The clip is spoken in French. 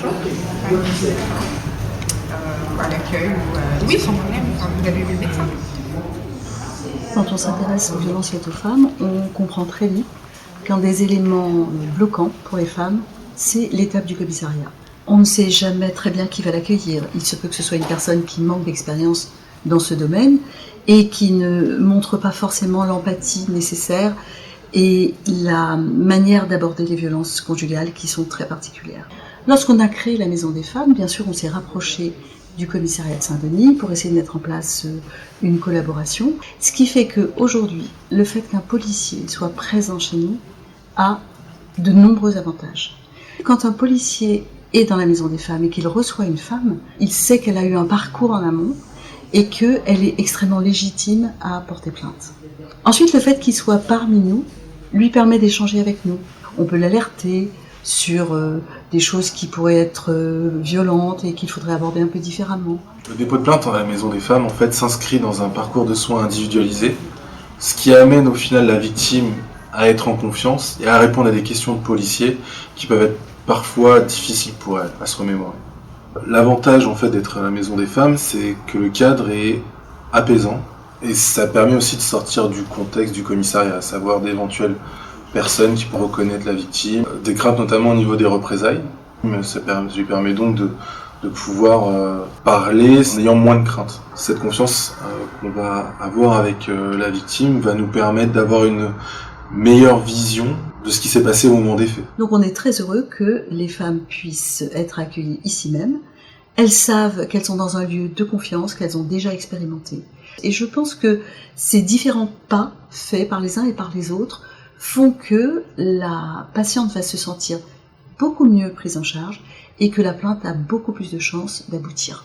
bonjour, à l'accueil ou oui, sans problème, vous avez vu le médecin. Quand on s'intéresse aux violences faites aux femmes, on comprend très vite qu'un des éléments bloquants pour les femmes, c'est l'étape du commissariat. On ne sait jamais très bien qui va l'accueillir. Il se peut que ce soit une personne qui manque d'expérience dans ce domaine et qui ne montre pas forcément l'empathie nécessaire et la manière d'aborder les violences conjugales qui sont très particulières. Lorsqu'on a créé la Maison des Femmes, bien sûr, on s'est rapproché du commissariat de Saint-Denis pour essayer de mettre en place une collaboration. Ce qui fait qu'aujourd'hui, le fait qu'un policier soit présent chez nous a de nombreux avantages. Quand un policier est dans la Maison des Femmes et qu'il reçoit une femme, il sait qu'elle a eu un parcours en amont et qu'elle est extrêmement légitime à porter plainte. Ensuite, le fait qu'il soit parmi nous lui permet d'échanger avec nous. On peut l'alerter sur des choses qui pourraient être violentes et qu'il faudrait aborder un peu différemment. Le dépôt de plainte à la Maison des Femmes en fait, s'inscrit dans un parcours de soins individualisé, ce qui amène au final la victime à être en confiance et à répondre à des questions de policiers qui peuvent être parfois difficiles pour elle à se remémorer. L'avantage en fait d'être à la Maison des Femmes, c'est que le cadre est apaisant et ça permet aussi de sortir du contexte du commissariat, à savoir d'éventuelles personnes qui pourraient reconnaître la victime, des craintes notamment au niveau des représailles. Ça lui permet donc de pouvoir parler en ayant moins de crainte. Cette confiance qu'on va avoir avec la victime va nous permettre d'avoir une meilleure vision de ce qui s'est passé au moment des faits. Donc on est très heureux que les femmes puissent être accueillies ici même. Elles savent qu'elles sont dans un lieu de confiance, qu'elles ont déjà expérimenté. Et je pense que ces différents pas faits par les uns et par les autres font que la patiente va se sentir beaucoup mieux prise en charge et que la plainte a beaucoup plus de chances d'aboutir.